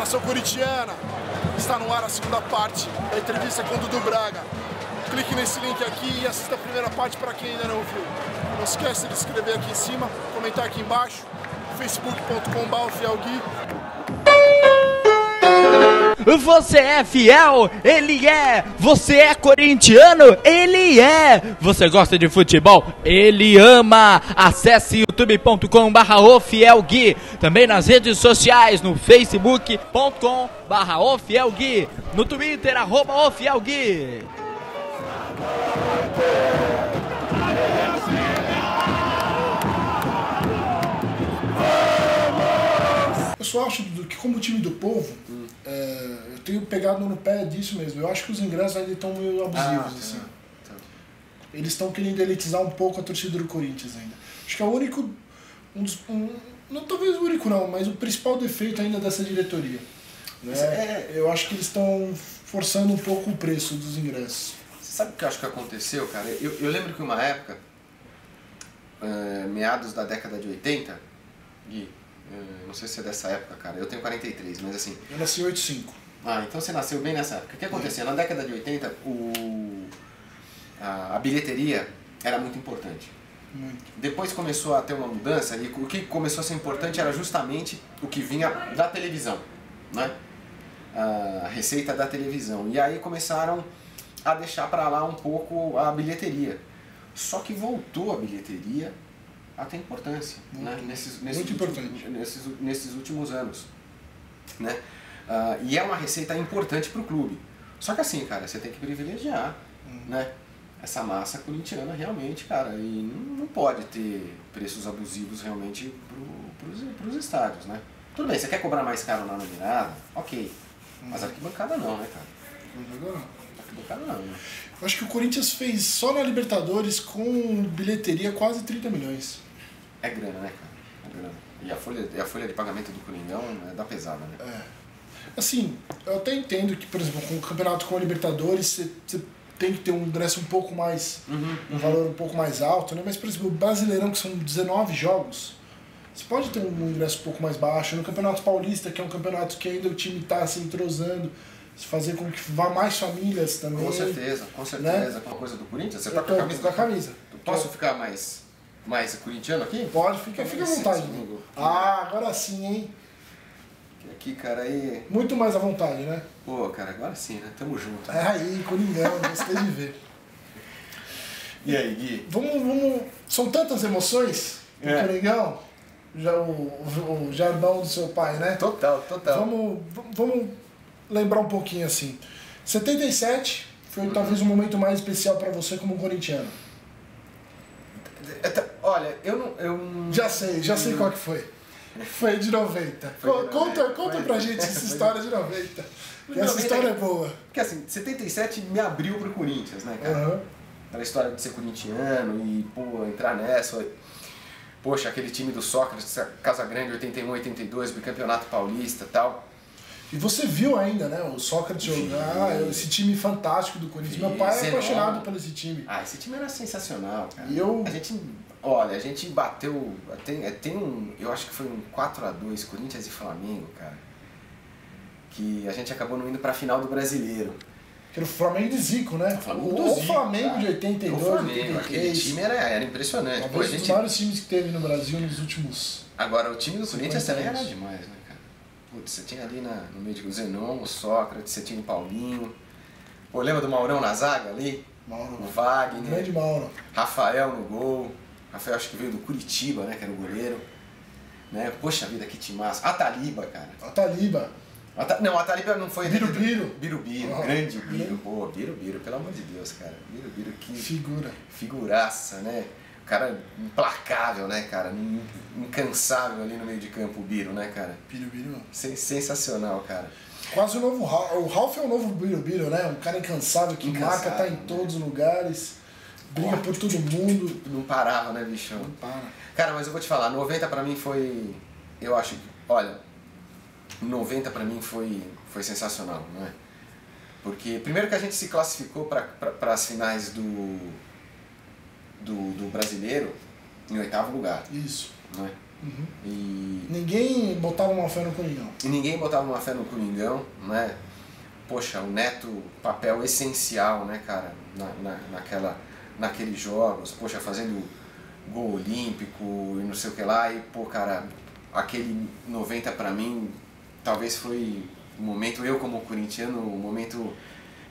Nação corintiana, está no ar a segunda parte da entrevista com o Dudu Braga. Clique nesse link aqui e assista a primeira parte para quem ainda não viu. Não esquece de se inscrever aqui em cima, comentar aqui embaixo, facebook.com/fielgui. Você é fiel? Ele é. Você é corintiano? Ele é. Você gosta de futebol? Ele ama. Acesse youtube.com/ofielgui. Também nas redes sociais, no facebook.com/ofielgui. No Twitter, @ofielgui. Eu só acho que como time do povo, eu tenho pegado no pé disso mesmo. Eu acho que os ingressos ainda estão meio abusivos, assim. Eles estão querendo elitizar um pouco a torcida do Corinthians ainda. Acho que é o único, não talvez o único não, mas o principal defeito ainda dessa diretoria. Né? Eu acho que eles estão forçando um pouco o preço dos ingressos. Você sabe o que eu acho que aconteceu, cara? Eu lembro que uma época, meados da década de 80, Gui, não sei se é dessa época, cara, eu tenho 43, mas assim... Eu nasci em 85. Ah, então você nasceu bem nessa época. O que acontecia? Na década de 80, a bilheteria era muito importante. Muito. Depois começou a ter uma mudança e o que começou a ser importante era justamente o que vinha da televisão, né? A receita da televisão. E aí começaram a deixar para lá um pouco a bilheteria. Só que voltou a bilheteria a ter importância, né? Nesses últimos anos, né? E é uma receita importante para o clube. Só que assim, cara, você tem que privilegiar, né? Essa massa corintiana realmente, cara, e não pode ter preços abusivos realmente para os estádios, né? Tudo bem, você quer cobrar mais caro na nominada? Ok, mas arquibancada não, né, cara? Arquibancada não, né? Eu acho que o Corinthians fez só na Libertadores com bilheteria quase 30 milhões. É grana, né, cara? É grana. E a folha de pagamento do Coringão é da pesada, né? Assim, eu até entendo que, por exemplo, com o campeonato com a Libertadores, você tem que ter um ingresso um pouco mais, um valor um pouco mais alto, né? Mas, por exemplo, o Brasileirão, que são 19 jogos, você pode ter um ingresso um pouco mais baixo. No Campeonato Paulista, que é um campeonato que ainda o time está se entrosando, fazer com que vá mais famílias também. Com certeza. Né? Com a coisa do Corinthians, você tá com a camisa? Posso ficar mais corintiano aqui? Pode, fica à vontade. Agora sim, hein? Aqui, cara, aí... Muito mais à vontade, né? Pô, cara, agora sim, né? Tamo junto. Né? Aí, Coringão, gostei de ver. E aí, Gui? Vamos... São tantas emoções do Coringão, já o Jarbão do seu pai, né? Total. Vamos lembrar um pouquinho assim. 77 foi talvez um momento mais especial pra você como corintiano. Olha, eu não... Já sei qual que foi. Foi de 90. Conta pra gente essa história de 90. Essa história é boa. Porque assim, 77 me abriu pro Corinthians, né, cara? Aquela história de ser corintiano e, pô, entrar nessa. Poxa, aquele time do Sócrates, Casagrande, 81, 82, bicampeonato paulista e tal. E você viu ainda, né, o Sócrates jogar, esse time fantástico do Corinthians. Meu pai é apaixonado por esse time. Esse time era sensacional, cara. E a gente bateu, eu acho que foi um 4-2, Corinthians e Flamengo, cara. Que a gente acabou não indo pra final do Brasileiro. Que era o Flamengo de Zico, né? O Flamengo de 82, o Flamengo, aquele time era impressionante. Talvez um dos maiores times que teve no Brasil nos últimos... Agora, o time do Corinthians também era demais, né, cara? Putz, você tinha ali no meio de o Zenon, o Sócrates, você tinha o Paulinho. Pô, lembra do Maurão na zaga ali? Mauro. O Wagner. Grande Mauro. Rafael no gol. Rafael acho que veio do Curitiba, né, que era o goleiro. Né? Poxa vida, que timaço. Ataliba, cara. Não, a Taliba não foi... Birubiru. Grande Biro. Pô, Birubiru, pelo amor de Deus, cara. Birubiru, que... Figuraça, né? O cara implacável, né, cara? Incansável ali no meio de campo, o Biro, né, cara? Birubiru. Sensacional, cara. Quase o novo Ralf. O Ralf é o novo Birubiru, né? Um cara incansável que marca, tá em todos os lugares. Briga por todo mundo. Não parava, né, bichão? Não para. Cara, mas eu vou te falar, 90 pra mim foi... Eu acho que... Olha... 90 pra mim foi sensacional, não é? Porque primeiro que a gente se classificou para as finais do brasileiro em 8º lugar. Isso. Não é? E ninguém botava uma fé no Coringão. E ninguém botava uma fé no Coringão, né? Poxa, o Neto, papel essencial, né, cara, naqueles jogos, poxa, fazendo gol olímpico e não sei o que lá, e pô, cara, aquele 90 pra mim, talvez foi o momento, eu como corintiano, o momento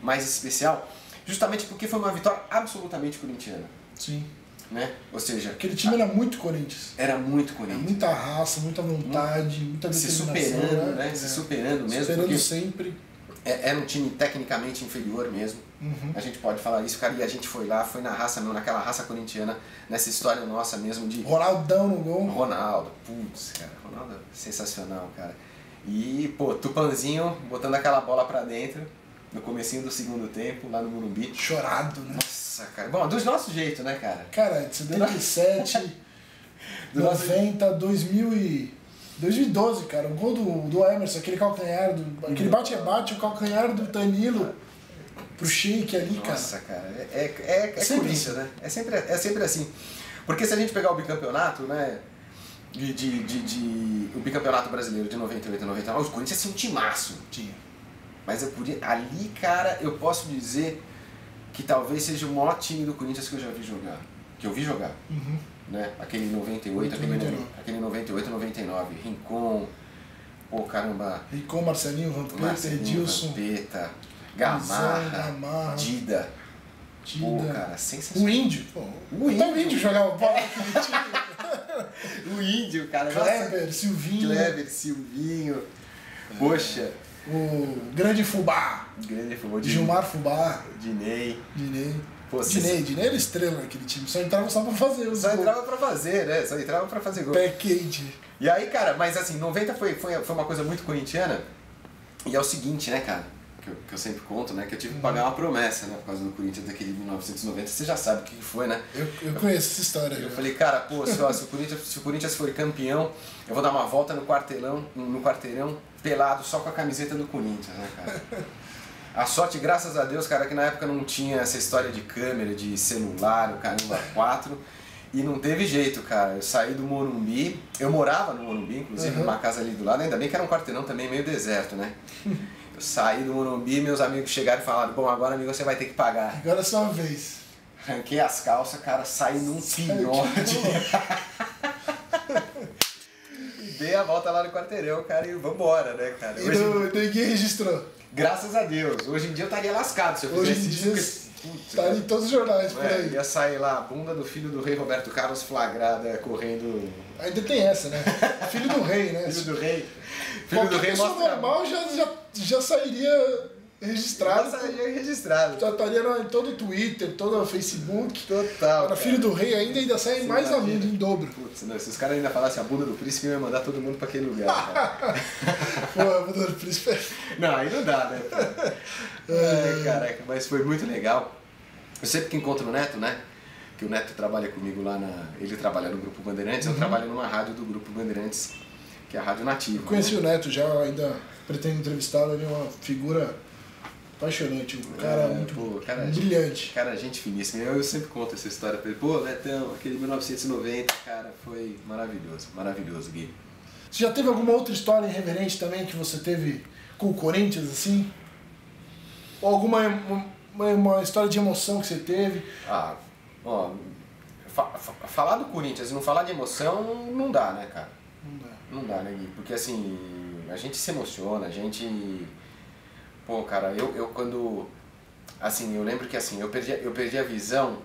mais especial, justamente porque foi uma vitória absolutamente corintiana. Sim. Né? Ou seja, aquele time era muito Corinthians. Era muito Corinthians. Muita raça, muita vontade, muita determinação. Se superando, né? Se superando mesmo. Superando sempre. Era um time tecnicamente inferior mesmo. A gente pode falar isso, cara. E a gente foi lá, foi na raça mesmo, naquela raça corintiana, nessa história nossa mesmo de... Ronaldão no gol. Ronaldo, putz, cara. Ronaldo sensacional, cara. E, pô, Tupanzinho botando aquela bola pra dentro no comecinho do segundo tempo, lá no Morumbi. Chorado, né? Nossa, cara. Bom, dos nossos jeitos, né, cara? Cara, 77, 90, 2012, cara. O gol do Emerson, aquele calcanhar, aquele bate-bate, o calcanhar do Danilo pro Sheik ali, cara. Nossa, cara. É Corinthians, né? É sempre assim. Porque se a gente pegar o bicampeonato, né? O bicampeonato brasileiro de 98 e 99, o Corinthians tinha um timaço. Tinha. Mas ali, cara, eu posso dizer que talvez seja o maior time do Corinthians que eu já vi jogar. Que eu vi jogar. Né? Aquele 98, aquele 98, 99. Rincon, pô, caramba. Rincon, Marcelinho, Vampeta, Edilson. Vampeta, Gamarra, Dida. Pô, cara, sensacional. O Índio. Pô, o Índio jogava bola naquele time. O Índio, cara. Kleber, Silvinho. Poxa. O grande Fubá. Gilmar Fubá. Dinei. Pô, Dinei era estrela naquele time. Só entrava só pra fazer os gols. Entrava pra fazer, né? Só entrava pra fazer gol. Pé quente. E aí, cara, mas assim, 90 foi uma coisa muito corintiana. E é o seguinte, né, cara? Que eu sempre conto, né? Que eu tive que pagar uma promessa, né? Por causa do Corinthians daquele 1990. Você já sabe o que foi, né? Eu conheço essa história. Eu falei, cara, pô, se o Corinthians for campeão, eu vou dar uma volta no quarteirão pelado, só com a camiseta do Corinthians, né, cara? A sorte, graças a Deus, cara, que na época não tinha essa história de câmera, de celular, o caramba 4. E não teve jeito, cara. Eu saí do Morumbi, eu morava no Morumbi, inclusive, numa casa ali do lado, ainda bem que era um quarteirão também meio deserto, né? Eu saí do Morumbi, meus amigos chegaram e falaram, bom, agora, amigo, você vai ter que pagar. Agora é sua vez. Arranquei as calças, cara, saí num pinhote. E dei a volta lá no quarteirão, cara, e vambora, né, cara? Ninguém registrou. Graças a Deus. Hoje em dia eu estaria lascado se eu fizesse isso. Hoje em dia tá em todos os jornais por aí. Ia sair lá a bunda do filho do rei Roberto Carlos flagrada correndo... Ainda tem essa, né? Filho do rei, né? Filho do rei. Filho do rei mostra... normal já sairia registrado. Já sairia registrado. Já estaria em todo o Twitter, todo o Facebook. Total. Agora, filho do rei ainda sai mais ainda, em dobro. Putz, não, se os caras ainda falassem a bunda do príncipe, eu ia mandar todo mundo pra aquele lugar. Cara. Pô, a bunda do príncipe é... Não, aí não dá, né? Ai, caraca, mas foi muito legal. Eu sempre que encontro o Neto, né? Que o Neto trabalha comigo lá ele trabalha no Grupo Bandeirantes, eu trabalho numa rádio do Grupo Bandeirantes, que é a Rádio Nativa. Eu conheci o Neto já, ainda pretendo entrevistá-lo, ele é uma figura apaixonante, um cara brilhante. Cara, gente finíssima. Eu sempre conto essa história pra ele. Pô, Netão, aquele 1990, cara, foi maravilhoso, Gui. Você já teve alguma outra história irreverente também que você teve com o Corinthians, assim? Ou alguma uma história de emoção que você teve? Falar do Corinthians e não falar de emoção não dá, né, cara? Não dá, né, Gui? Porque assim, a gente se emociona, a gente... Pô, cara, eu quando... Assim, eu lembro que assim, eu perdi a visão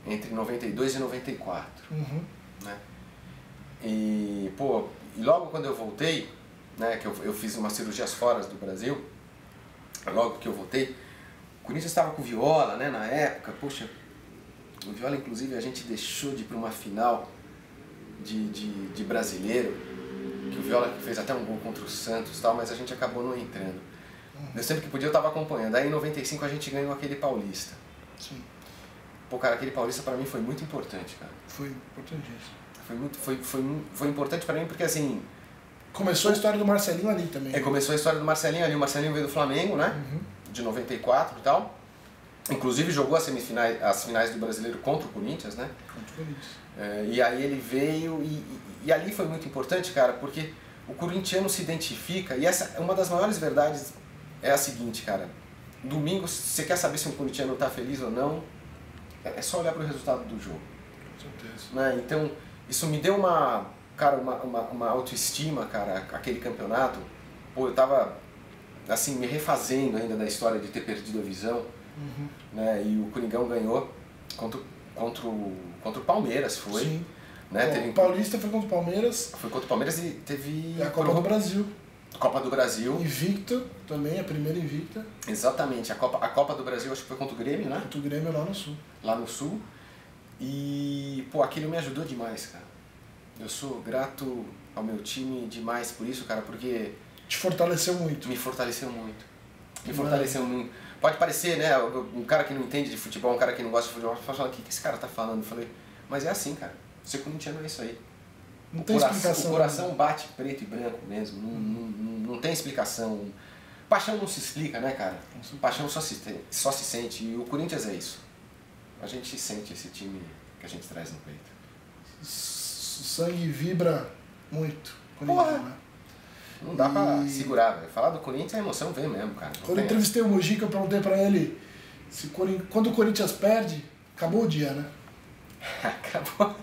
entre 92 e 94, né? E, pô, logo quando eu voltei, né, que eu fiz umas cirurgias fora do Brasil, logo que eu voltei, o Corinthians estava com o Viola, né, na época, poxa, o Viola, inclusive, a gente deixou de ir para uma final de brasileiro, que o Viola fez até um gol contra o Santos e tal, mas a gente acabou não entrando. Eu sempre que podia eu estava acompanhando. Aí em 95 a gente ganhou aquele Paulista. Sim. Pô, cara, aquele Paulista para mim foi muito importante, cara. Foi importantíssimo. Foi importante para mim porque assim... Começou a história do Marcelinho ali também. Começou a história do Marcelinho ali. O Marcelinho veio do Flamengo, né? De 94 e tal. Inclusive jogou as finais do Brasileiro contra o Corinthians, né? Contra o Corinthians. E aí ele veio e ali foi muito importante, cara, porque o corintiano se identifica, e essa uma das maiores verdades é a seguinte, cara. Domingo, se você quer saber se um corintiano está feliz ou não, é só olhar para o resultado do jogo. Com certeza. Né? Então, isso me deu uma autoestima, cara, aquele campeonato. Pô, eu tava, assim, me refazendo ainda da história de ter perdido a visão. Né? E o Coringão ganhou contra o Palmeiras, foi. Sim. Né? O Paulista foi contra o Palmeiras. Foi contra o Palmeiras e teve... E a Copa do Brasil. Copa do Brasil. Invicto também, a primeira invicta. Exatamente. A Copa do Brasil acho que foi contra o Grêmio, né? Contra o Grêmio lá no Sul. Lá no Sul. E, pô, aquilo me ajudou demais, cara. Eu sou grato ao meu time demais por isso, cara, porque... Te fortaleceu muito. Me fortaleceu muito. Me fortaleceu muito. Pode parecer, né, um cara que não entende de futebol, um cara que não gosta de futebol, fala, o que esse cara tá falando? Eu falei, mas é assim, cara. Ser corintiano é isso aí. Não tem explicação. O coração bate preto e branco mesmo, não tem explicação. Paixão não se explica, né, cara? Paixão só se sente, e o Corinthians é isso. A gente sente esse time que a gente traz no peito. O sangue vibra muito. Porra. Né? Não dá pra segurar, velho. Falar do Corinthians, a emoção vem mesmo, cara. Quando eu entrevistei o Mujica, eu perguntei pra ele quando o Corinthians perde, acabou o dia, né? Acabou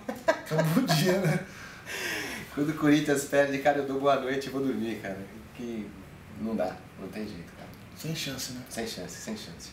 o dia, né? Quando o Corinthians perde, cara, eu dou boa noite e vou dormir, cara. Que não dá, não tem jeito, cara. Sem chance, né? Sem chance, sem chance.